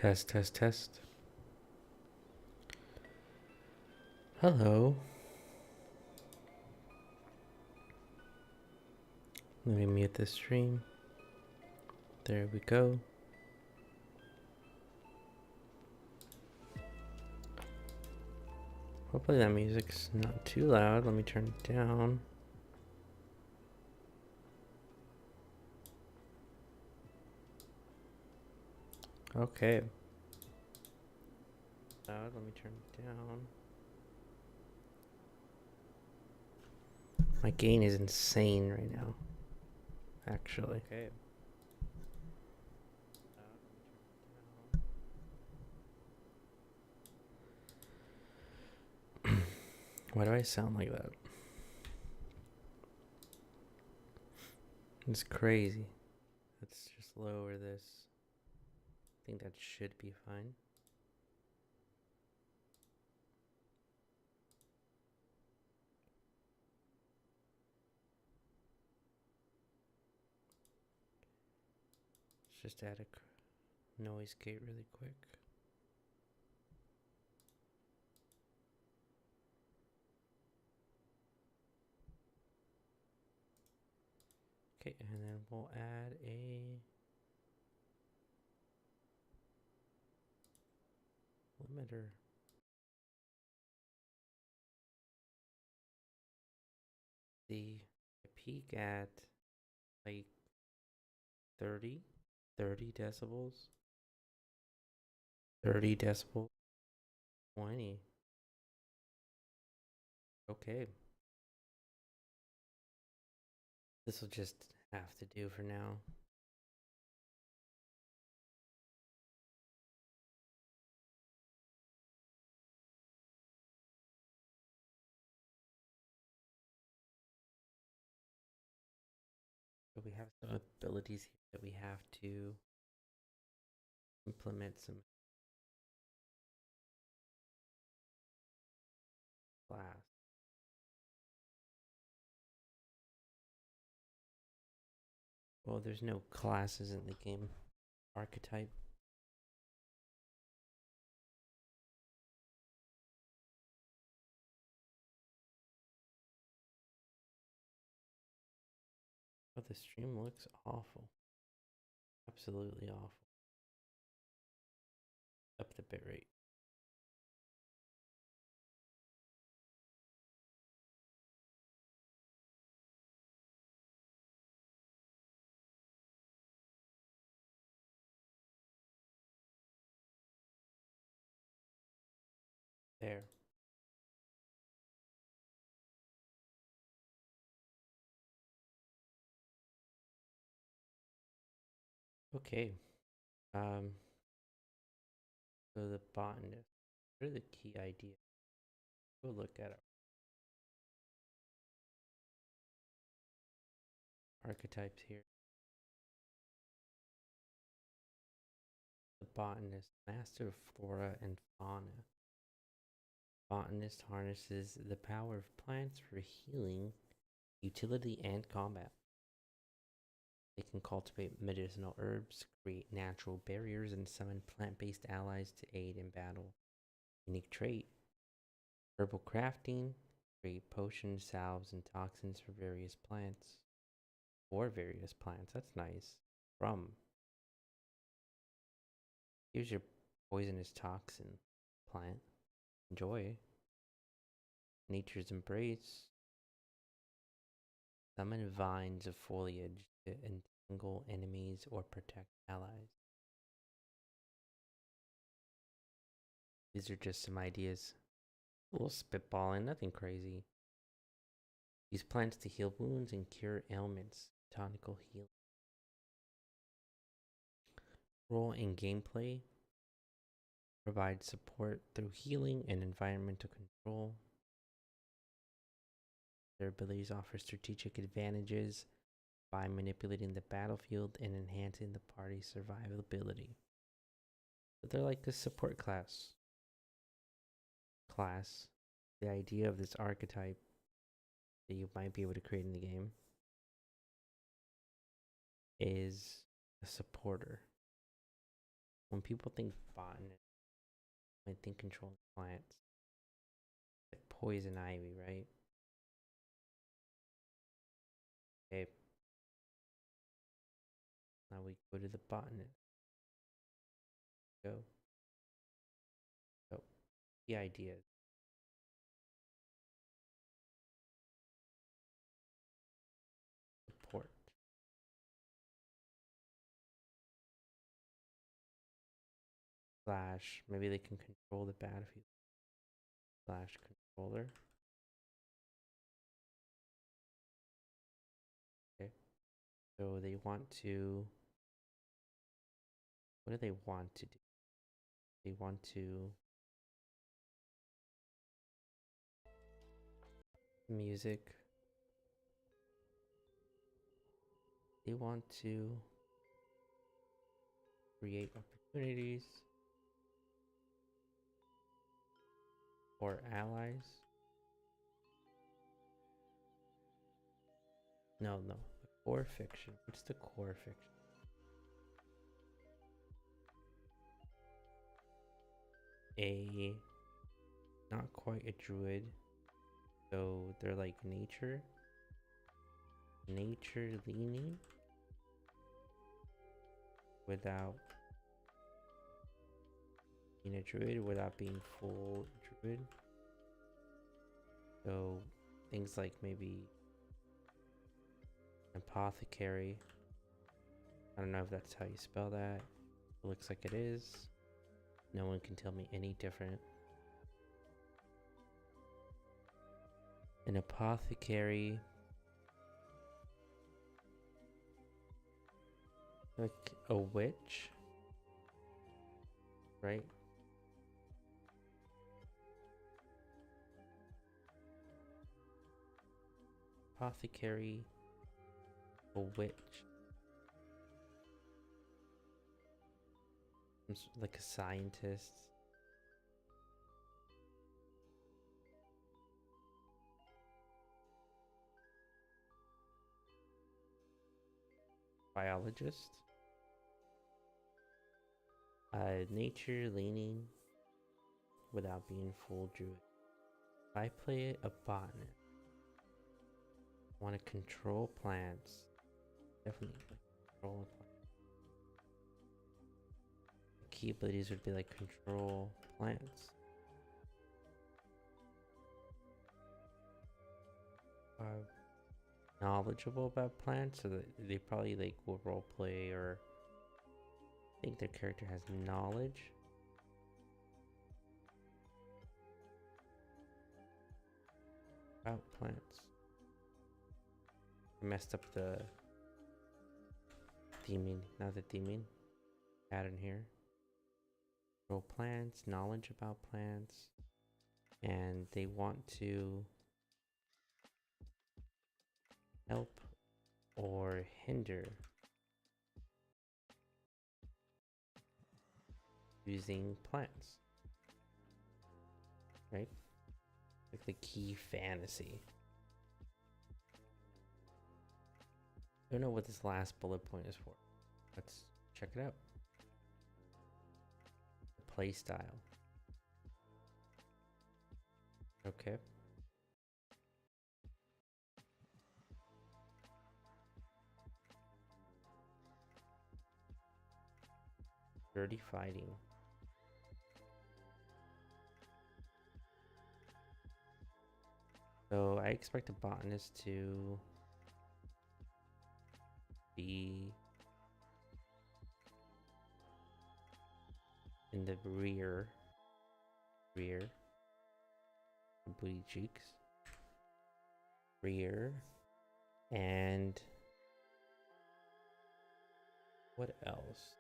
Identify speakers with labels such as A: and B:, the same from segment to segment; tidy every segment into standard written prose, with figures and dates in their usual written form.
A: Test, test, test. Hello. Let me mute the stream. There we go. Hopefully that music's not too loud. Let me turn it down. Okay. Loud. Let me turn it down. My gain is insane right now. Actually. Okay. Why do I sound like that? It's crazy. Let's just lower this. I think that should be fine. Let's just add a noise gate really quick. Okay, and then we'll add a limiter. The peak at like 30 decibels. 30 decibels. 20. Okay. This will just have to do for now. But we have some abilities here that we have to implement some class. Well, there's no classes in the game. Archetype. Oh, the stream looks awful. Absolutely awful. Up the bitrate. There. Okay. So the botanist. What are the key ideas? Go look at archetypes here. The botanist, master of flora and fauna. Botanist harnesses the power of plants for healing, utility, and combat. They can cultivate medicinal herbs, create natural barriers, and summon plant-based allies to aid in battle. Unique trait: herbal crafting, create potions, salves, and toxins for various plants. For various plants, that's nice. From. Here's your poisonous toxin plant. Enjoy. Nature's embrace. Summon vines of foliage to entangle enemies or protect allies. These are just some ideas. A little spitballing, nothing crazy. Use plants to heal wounds and cure ailments. Tonical healing. Role in gameplay. Provide support through healing and environmental control. Their abilities offer strategic advantages by manipulating the battlefield and enhancing the party's survivability. So they're like a support class. The idea of this archetype that you might be able to create in the game is a supporter. When when people think botanist, I think controlling plants, like poison ivy, right? Okay, now we go to the botanist. Go. So the idea is support slash maybe they can control the battlefield slash controller. Okay. So they want to, what do they want to do? They want to music. They want to create opportunities for allies. No, no. The core fiction. What's the core fiction? A not quite a druid. So they're like nature leaning without being a druid, without being full druid. So things like maybe apothecary. I don't know if that's how you spell that. It looks like it is. No one can tell me any different. An apothecary, like a witch, right? Apothecary, a witch, like a scientist. Biologist. Nature leaning without being full druid. If I play a botanist, want to control plants. Definitely control plants. The key abilities would be like control plants. Knowledgeable about plants, so that they probably like will role play, or I think their character has knowledge. About plants. I messed up the theming, not the theming pattern here. Control plants, knowledge about plants, and they want to help or hinder using plants, right? Like the key fantasy. I don't know what this last bullet point is for. Let's check it out. Play style. Okay. Dirty fighting. So I expect a botanist to be in the rear, booty cheeks, rear, and what else?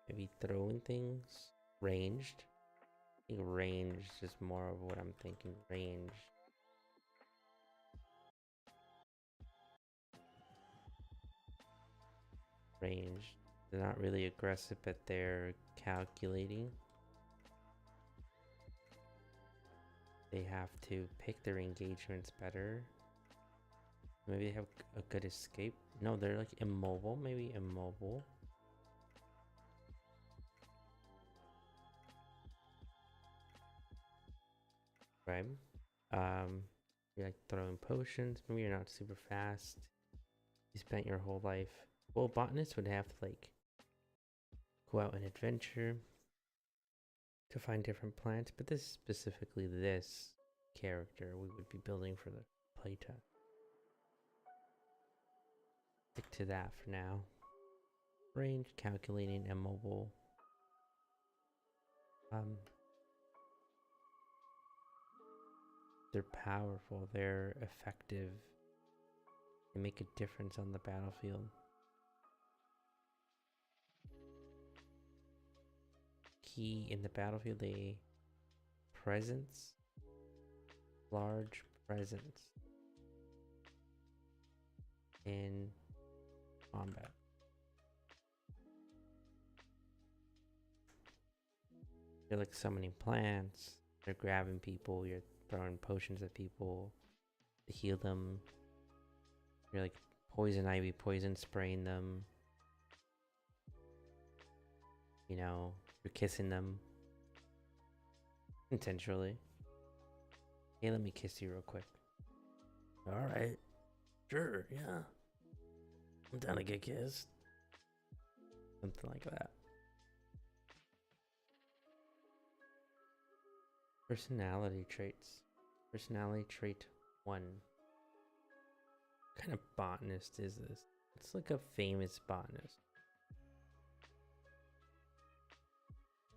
A: Maybe throwing things, ranged. I think ranged is more of what I'm thinking. Ranged. They're not really aggressive, but they're calculating. They have to pick their engagements better. Maybe they have a good escape. No, they're like immobile. Maybe immobile. right? Um, you're like throwing potions. Maybe you're not super fast. You spent your whole life. Well, botanists would have to like go out and adventure to find different plants, but this specifically this character we would be building for the playtest. Stick to that for now. Range, calculating, immobile. They're powerful, they're effective, they make a difference on the battlefield. Key in the battlefield, a presence, large presence in combat. You're like summoning plants, you're grabbing people, you're throwing potions at people to heal them. You're like poison ivy, poison spraying them. You know, you're kissing them intentionally. Hey, let me kiss you real quick. Alright. Sure, yeah. I'm down to get kissed. Something like that. Personality traits. Personality trait 1. What kind of botanist is this? It's like a famous botanist.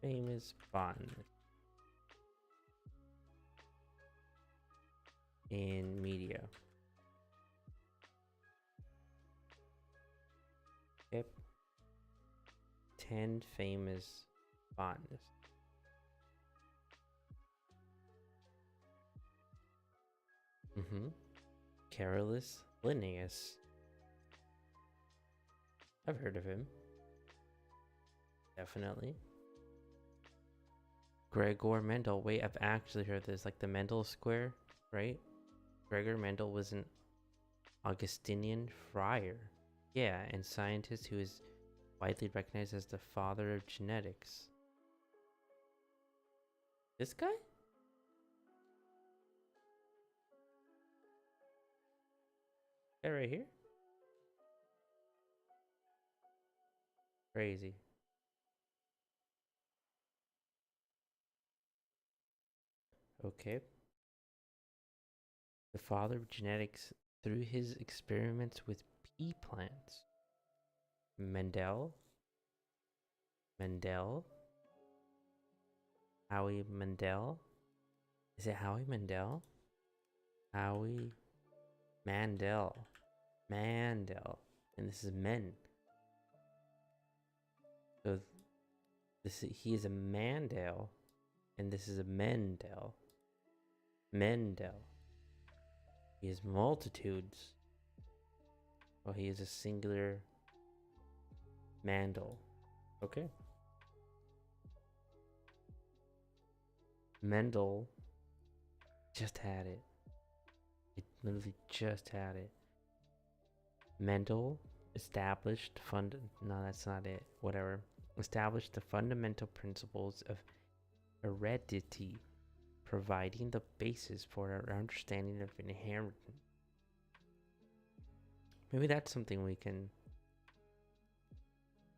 A: Famous botanist. In media. Yep. 10 famous botanists. Carolus Linnaeus. I've heard of him. Definitely. Gregor Mendel. Wait, I've actually heard this. Like the Mendel Square, right? Gregor Mendel was an Augustinian friar. Yeah, and scientist who is widely recognized as the father of genetics. This guy? That right here? Crazy. Okay. The father of genetics through his experiments with pea plants. Mendel. Howie Mandel. Is it Howie Mandel? Howie Mandel. And this is men. So he is a Mandel, and this is a Mendel. He has multitudes. Well, he is a singular Mandel. Okay. Mendel just had it. It literally just had it. Mendel established no, that's not it. Whatever. Established the fundamental principles of heredity, providing the basis for our understanding of inheritance. Maybe that's something we can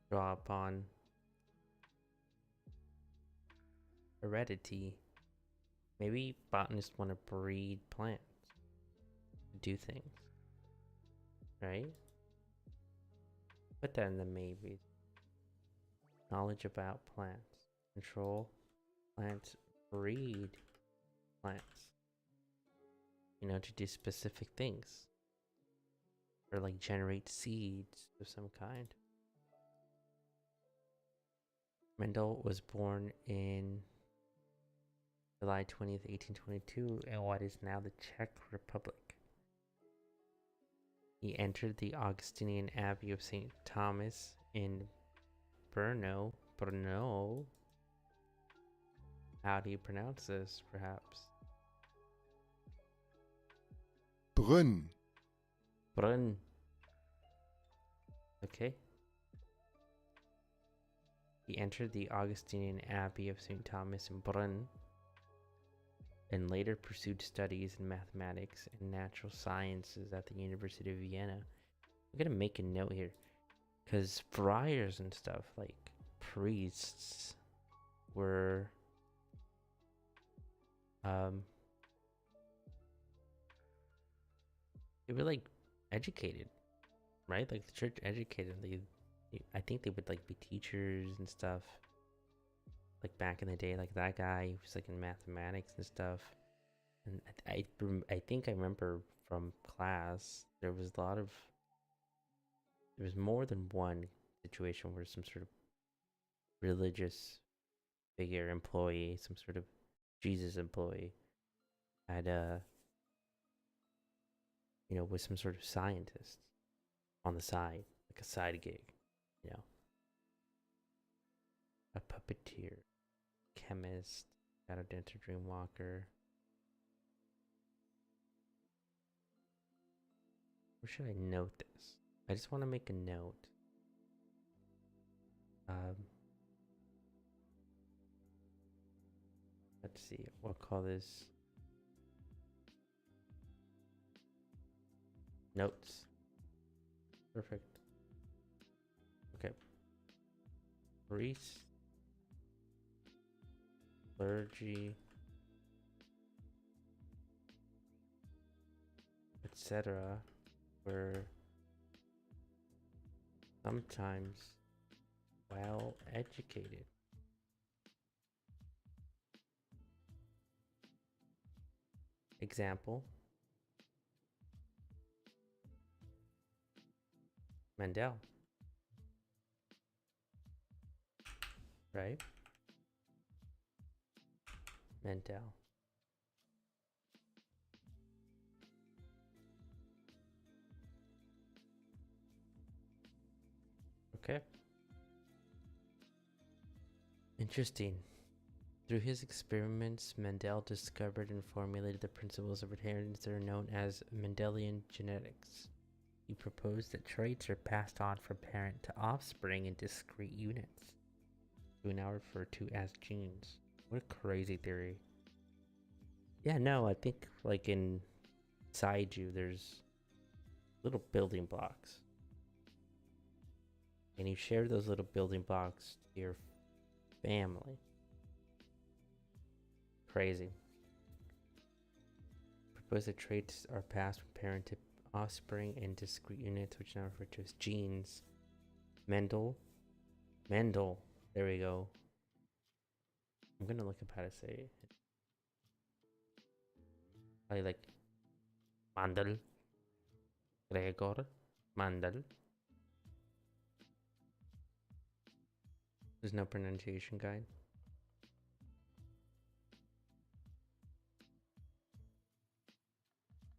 A: draw upon. Heredity. Maybe botanists want to breed plants, do things, right? Put that in the maybe. Knowledge about plants. Control plants, breed plants. You know, to do specific things. Or like generate seeds of some kind. Mendel was born in July 20th, 1822 in what is now the Czech Republic. He entered the Augustinian Abbey of St. Thomas in Brno. How do you pronounce this, perhaps?
B: Brünn.
A: Okay. He entered the Augustinian Abbey of St. Thomas in Brünn and later pursued studies in mathematics and natural sciences at the University of Vienna. I'm gonna make a note here because friars and stuff, like priests, were um they were like educated, right? Like the church educated. I think they would like be teachers and stuff. Like back in the day, like that guy was like in mathematics and stuff. And I think I remember from class there was more than one situation where some sort of religious figure employee, some sort of Jesus employee, had was some sort of scientist on the side, like a side gig, you know, a puppeteer, chemist, shadow dancer, dream walker. Where should I note this? I just want to make a note. Um, let's see. We'll call this notes. Perfect. Okay. Priest, clergy, etc. were sometimes well educated. Example: Mendel, right? Mendel. Okay. Interesting. Through his experiments, Mendel discovered and formulated the principles of inheritance that are known as Mendelian genetics. He proposed that traits are passed on from parent to offspring in discrete units, who now referred to as genes. What a crazy theory. Yeah, no, I think like inside you, there's little building blocks, and you share those little building blocks to your family. Crazy. Proposed that traits are passed from parent to offspring in discrete units, which now referred to as genes. Mendel. Mendel. There we go. I'm gonna look up how to say it. I like Mandel. Gregor. Mandel. There's no pronunciation guide.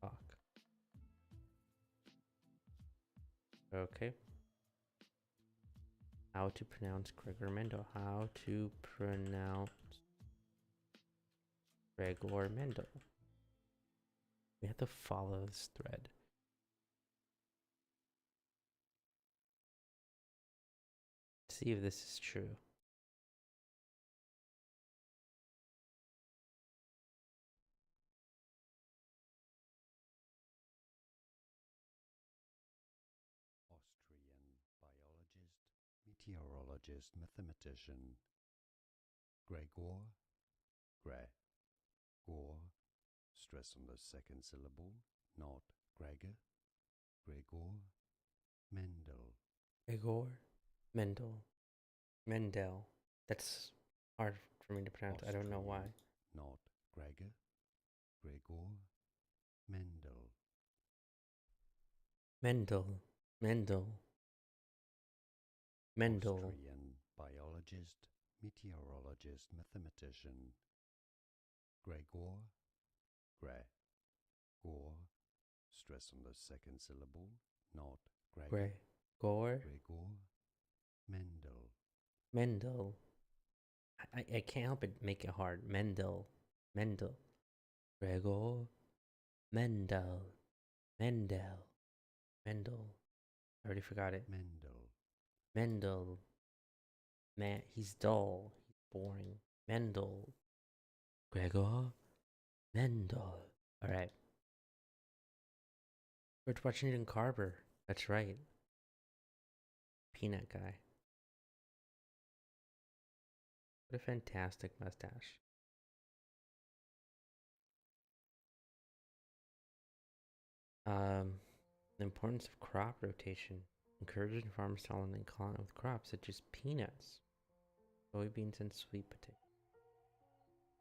A: Fuck. Okay. How to pronounce Gregor Mendel. How to pronounce Gregor Mendel. We have to follow this thread. See if this is true.
B: Austrian biologist, meteorologist, mathematician. Gregor, Gregor, stress on the second syllable, not Gregor, Gregor, Mendel.
A: Gregor Mendel. Mendel. That's hard for me to pronounce. I don't know why.
B: Austrian, not Gregor, Gregor, Mendel.
A: Mendel. Mendel. Mendel.
B: Austrian biologist, meteorologist, mathematician. Gregor, Gregor, stress on the second syllable, not Gregor,
A: Gregor
B: Gregor, Mendel.
A: Mendel. I can't help but make it hard. Mendel. Mendel. Gregor Mendel. Mendel. Mendel. I already forgot it.
B: Mendel.
A: Mendel. Man, he's dull. He's boring. Mendel. Gregor Mendel. Alright. We're watching it in Carver. That's right. Peanut guy. What a fantastic mustache. The importance of crop rotation. Encouraging farmers to align with crops such as peanuts, soybeans, and sweet potatoes.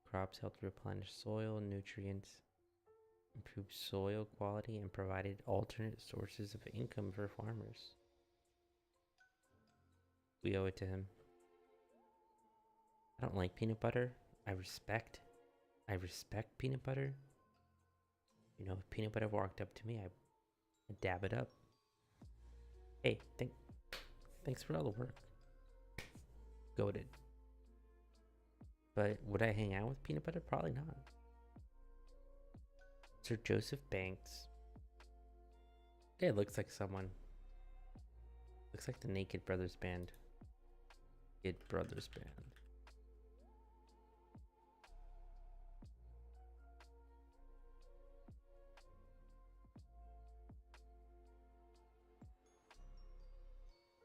A: Crops helped replenish soil, nutrients, improve soil quality, and provided alternate sources of income for farmers. We owe it to him. I don't like peanut butter. I respect peanut butter. You know, if peanut butter walked up to me, I'd dab it up. Hey, thanks for all the work. Goated. But would I hang out with peanut butter? Probably not. Sir Joseph Banks. Yeah, it looks like someone. Looks like the Naked Brothers Band. Naked Brothers Band.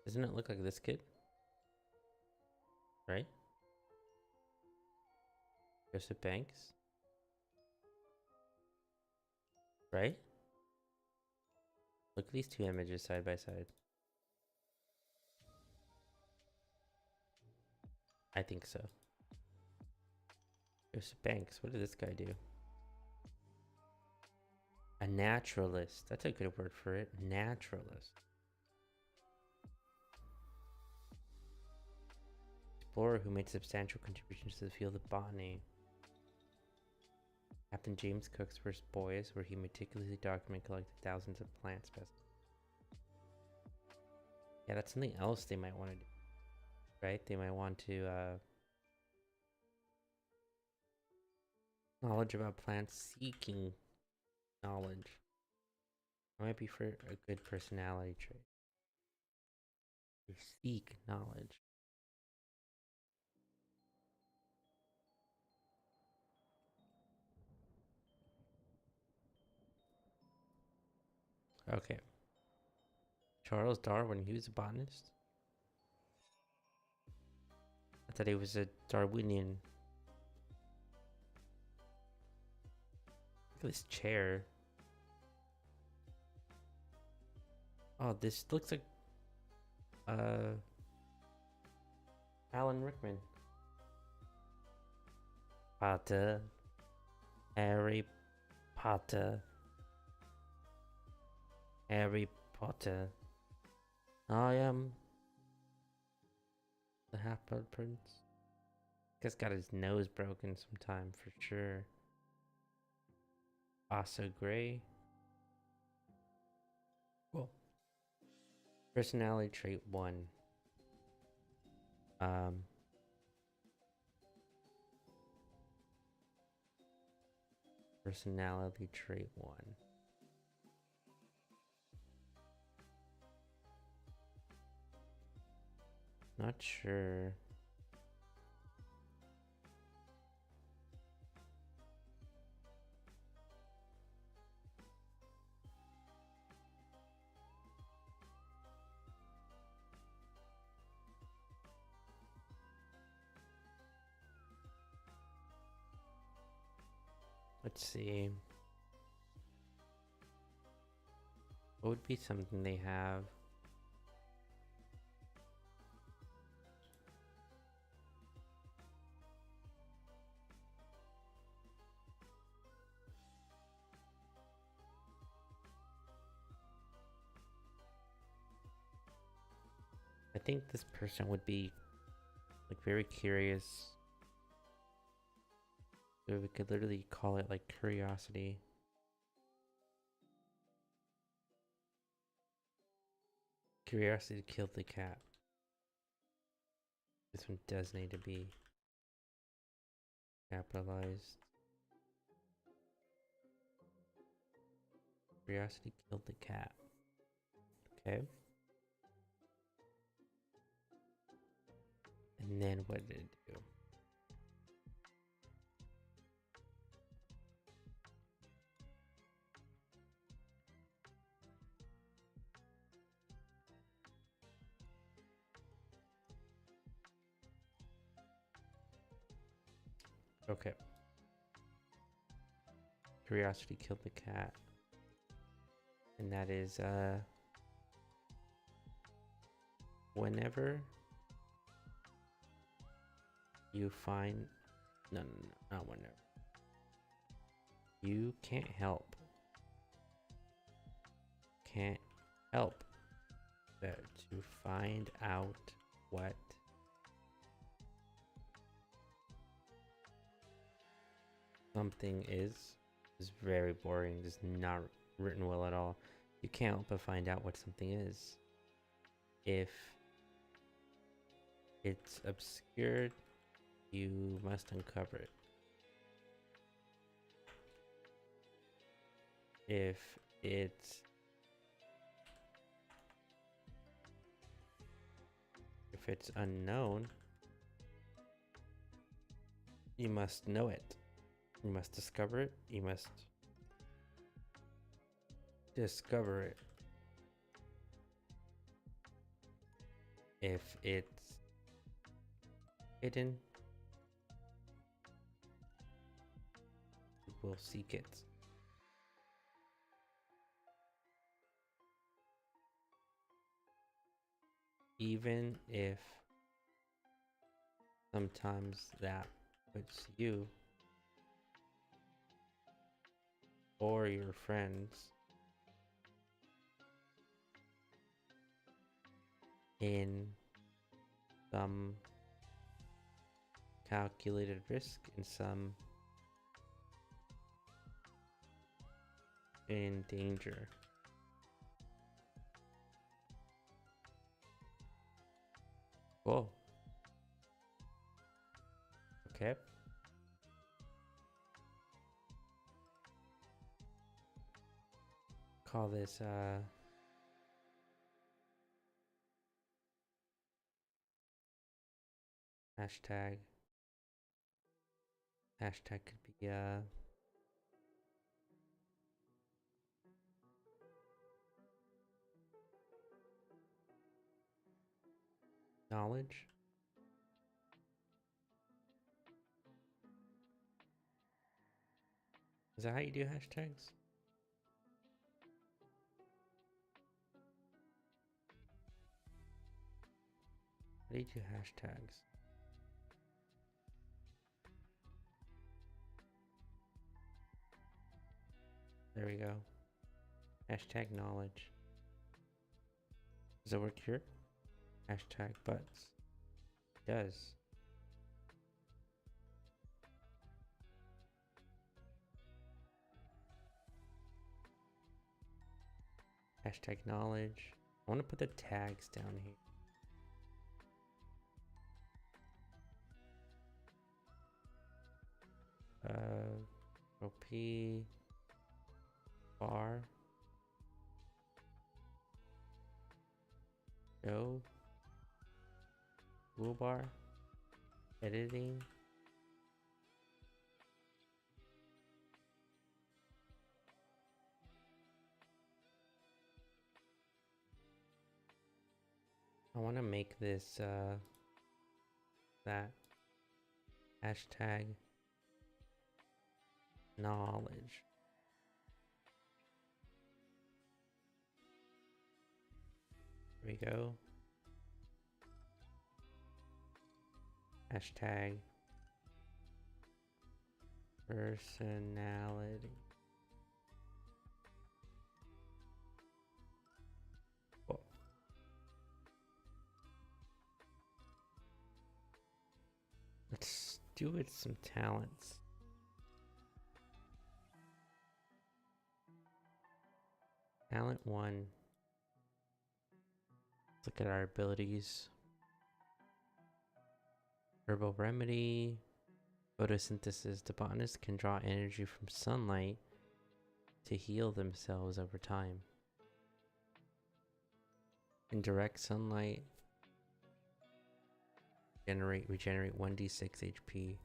A: Doesn't it look like this kid? Right? Joseph Banks? Right? Look at these two images side by side. I think so. Joseph Banks. What did this guy do? A naturalist. That's a good word for it. Naturalist. Explorer who made substantial contributions to the field of botany. Captain James Cook's first voyage, where he meticulously documented and collected thousands of plant specimens. Yeah, that's something else they might want to do, right? They might want to knowledge about plants, seeking knowledge. That might be for a good personality trait. To seek knowledge. Okay. Charles Darwin, he was a botanist. I thought he was a Darwinian. Look at this chair. Oh, this looks like Alan Rickman. Potter. Harry Potter. Harry Potter. I am the Half-Blood Prince. Guy's got his nose broken sometime for sure. Asa Gray. Well, personality trait 1. Personality trait 1. Not sure. Let's see. What would be something they have? I think this person would be like very curious. So we could literally call it like curiosity. Curiosity killed the cat. This one does need to be capitalized. Curiosity killed the cat. Okay. And then what did it do? Okay. Curiosity killed the cat. And that is, whenever you find... No, not whenever. You can't help. Can't help but to find out what something is very boring. Just not written well at all. You can't help but find out what something is. If it's obscured, you must uncover it. If it's unknown, you must know it. You must discover it. You must discover it. If it's hidden, you will seek it. Even if sometimes that puts you or your friends in some calculated risk, in danger. Cool. Okay. Call this hashtag. Hashtag could be knowledge. Is that how you do hashtags? How do you do hashtags? There we go. Hashtag knowledge. Does it work here? Hashtag butts. It does. Hashtag knowledge. I want to put the tags down here. OP bar show toolbar editing I want to make this that hashtag knowledge. There we go. Hashtag personality. Cool. Let's do it some talents. Talent 1. Let's look at our abilities. Herbal remedy. Photosynthesis. The botanist can draw energy from sunlight to heal themselves over time. In direct sunlight, regenerate 1d6 HP.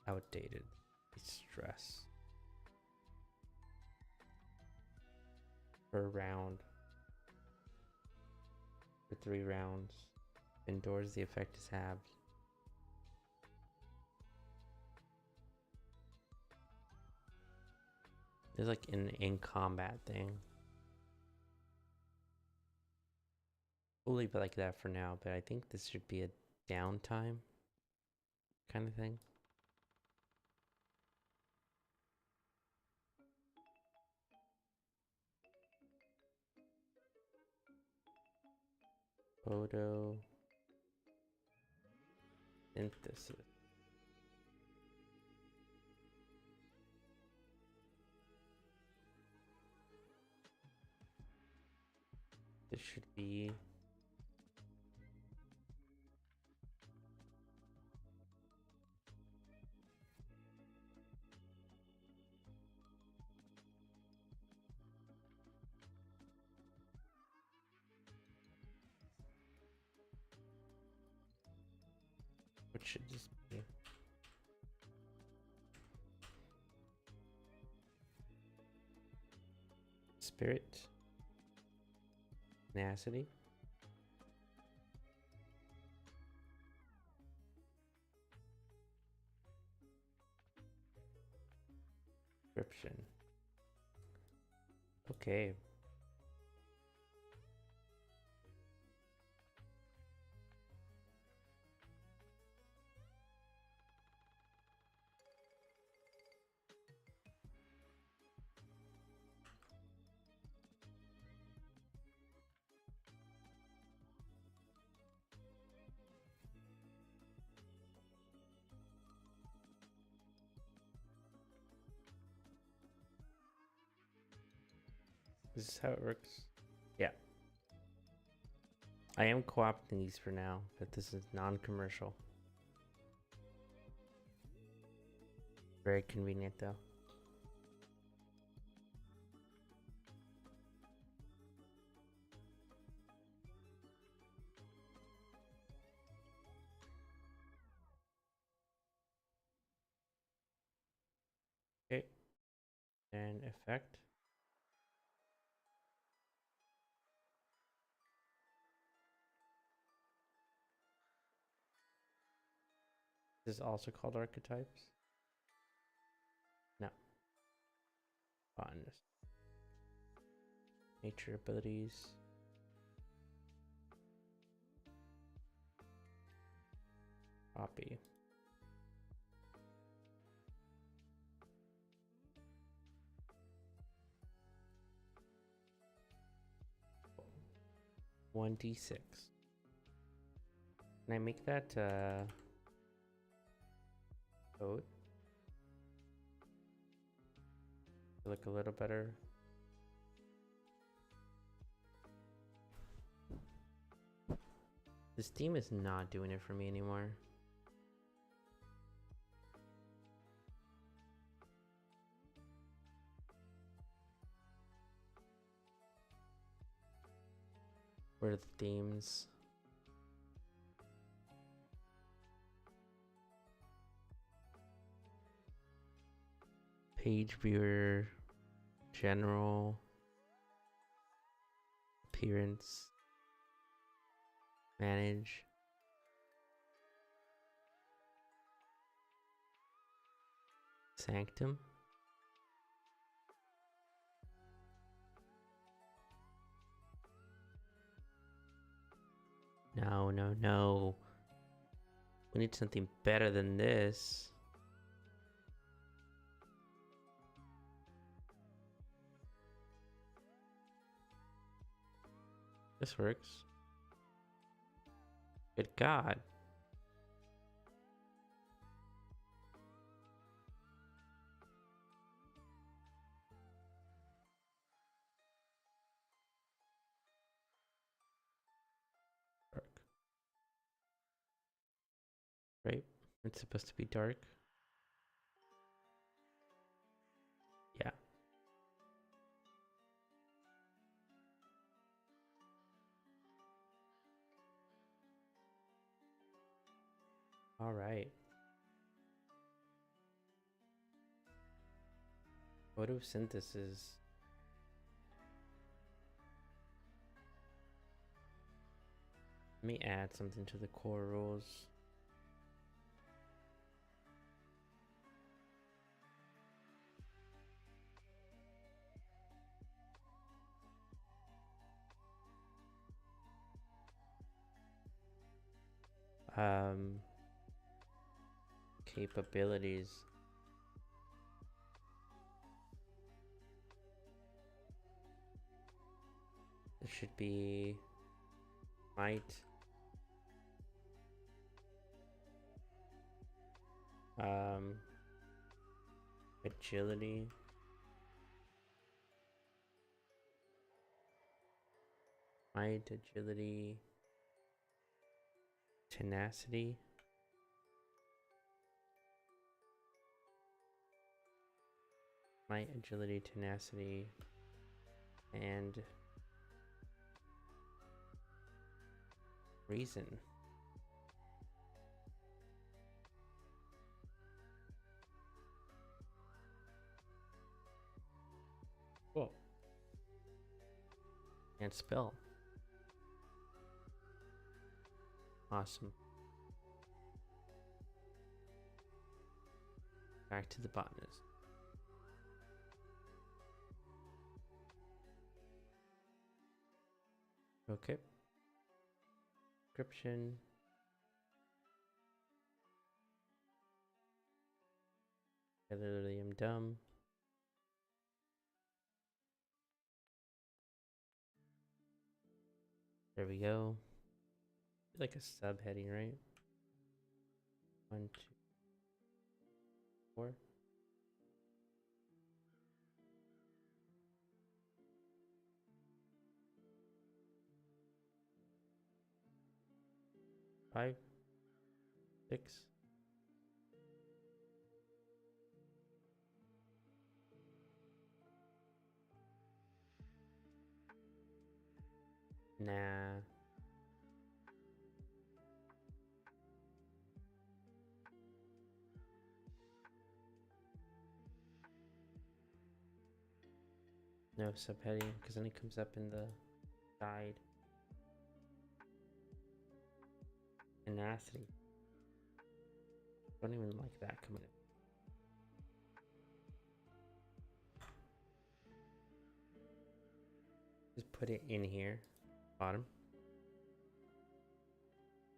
A: Outdated. Stress. Per round. For 3 rounds. Indoors, the effect is halved. There's like an in combat thing. We'll leave it like that for now, but I think this should be a downtime kind of thing. Photosynthesis. This should be what should this be? Spirit, tenacity, description. Okay. This is how it works. Yeah. I am co-opting these for now, but this is non-commercial. Very convenient though. Okay. And effect. This is also called archetypes. No. Botanist. Nature abilities. Copy. One D6. Can I make that code look a little better? This theme is not doing it for me anymore. Where are the themes? Page viewer, general, appearance, manage. Sanctum. No, no, no. We need something better than this. This works. Good God. Dark. Right? It's supposed to be dark. Yeah. All right. Photosynthesis. Let me add something to the core rules. capabilities. It should be might, um, agility, might, agility, tenacity, might, agility, tenacity, and reason. Cool. And spell. Awesome. Back to the botanist. Okay. Description. I literally am dumb. There we go. Like a subheading, right? 1, 2, 4. 5, 6. Nah. No subheading, because then it comes up in the guide. Tenacity. Don't even like that coming in. Just put it in here. Bottom.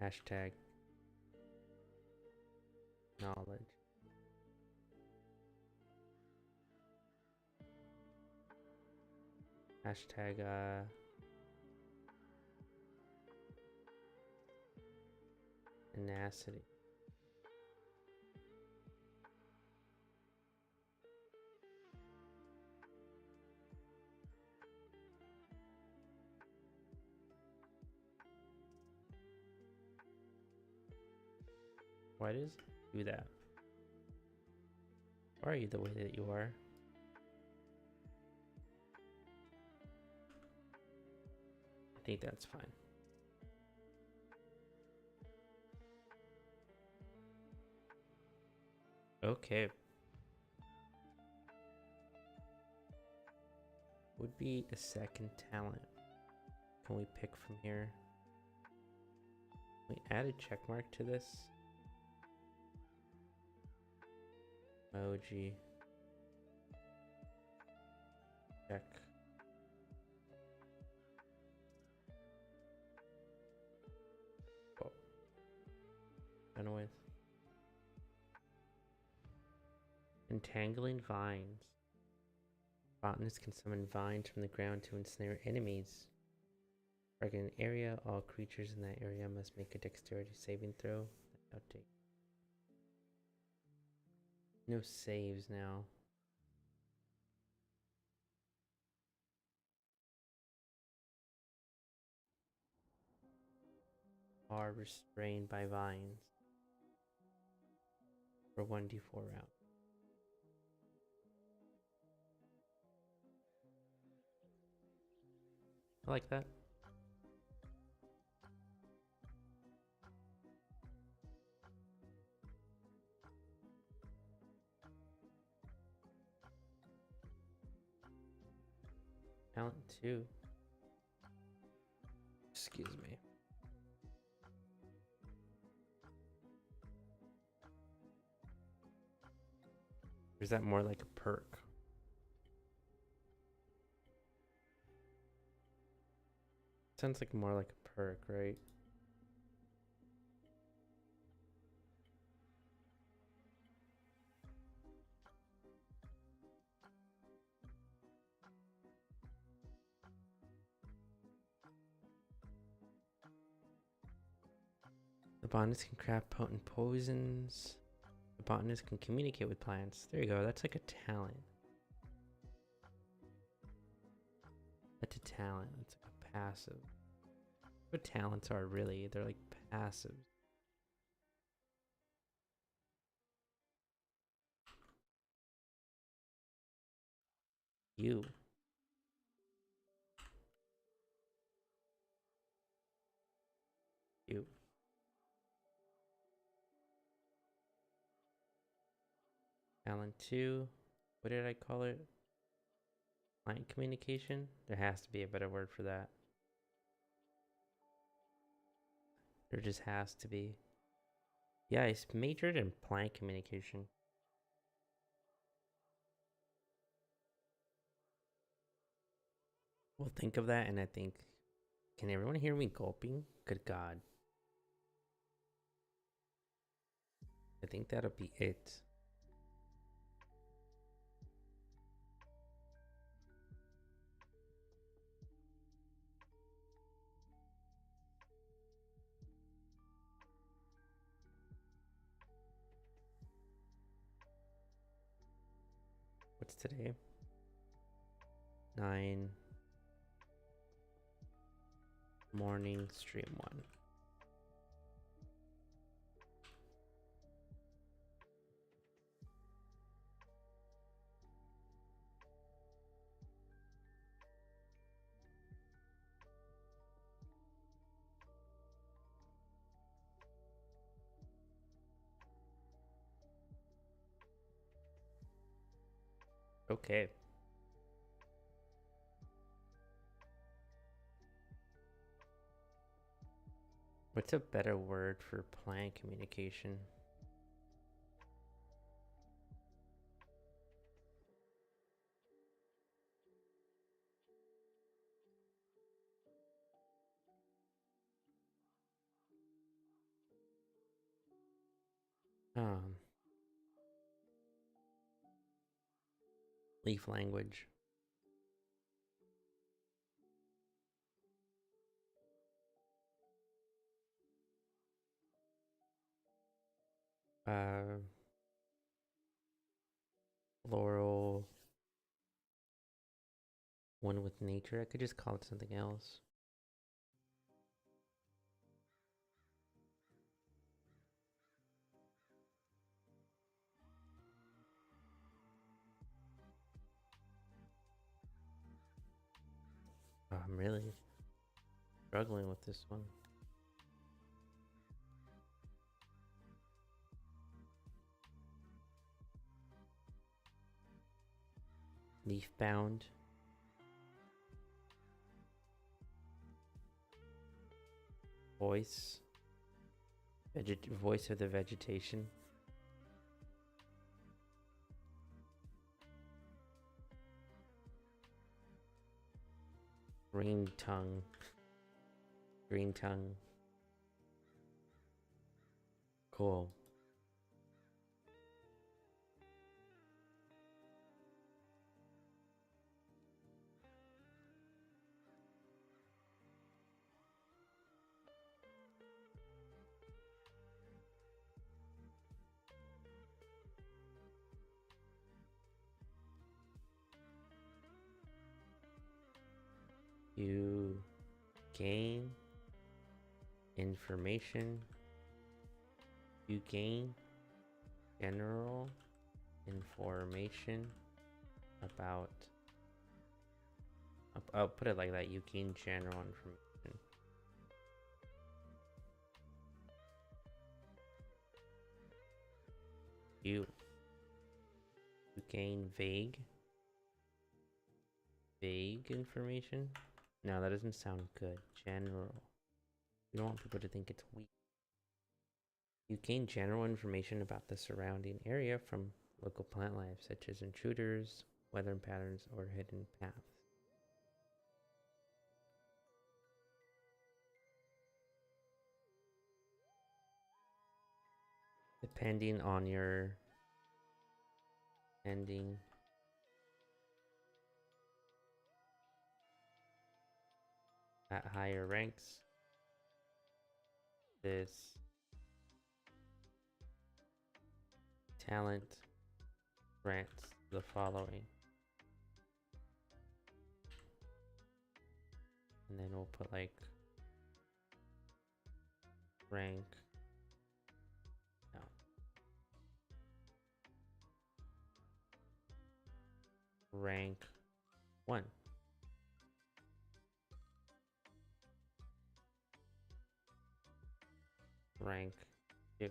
A: Hashtag knowledge. Hashtag tenacity. Why does it do that? Why are you the way that you are? I think that's fine. Okay. Would be a second talent. Can we pick from here? Can we add a check mark to this? Emoji. Check. Oh. Done with. Entangling vines. Botanists can summon vines from the ground to ensnare enemies. Target an area. All creatures in that area must make a dexterity saving throw. Update. No saves now. Are restrained by vines for 1d4 round. I like that. Talent 2. Excuse me. Or is that more like a perk? Sounds like more like a perk, right? Botanist can craft potent poisons. The botanist can communicate with plants. There you go. That's like a talent. That's a talent. That's like a passive. What talents are really? They're like passives. You. You. Talent 2. What did I call it? Client communication? There has to be a better word for that. There just has to be. Yeah, I majored in plant communication. Well, think of that and I think, can everyone hear me gulping? Good God. I think that'll be it. What's today? 9 morning stream 1. Okay. What's a better word for plant communication? Um, leaf language. Uh, floral. One with nature. I could just call it something else. Oh, I'm really struggling with this one. Leaf bound. Voice. Voice of the vegetation. Green tongue. Green tongue. Cool. You gain information. You gain general information about. I'll put it like that. You gain general information. You gain vague information. No, that doesn't sound good. General. You don't want people to think it's weak. You gain general information about the surrounding area from local plant life, such as intruders, weather patterns, or hidden paths. Depending on your ending. At higher ranks, this talent grants the following. And then we'll put like rank. No. Rank 1. Rank 2.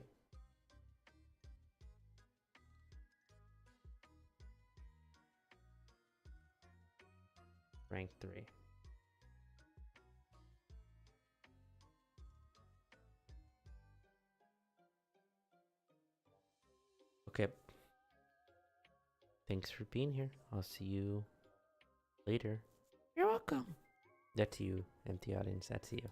A: Rank 3. Okay. Thanks for being here. I'll see you later. You're welcome. That's you, empty audience. That's you.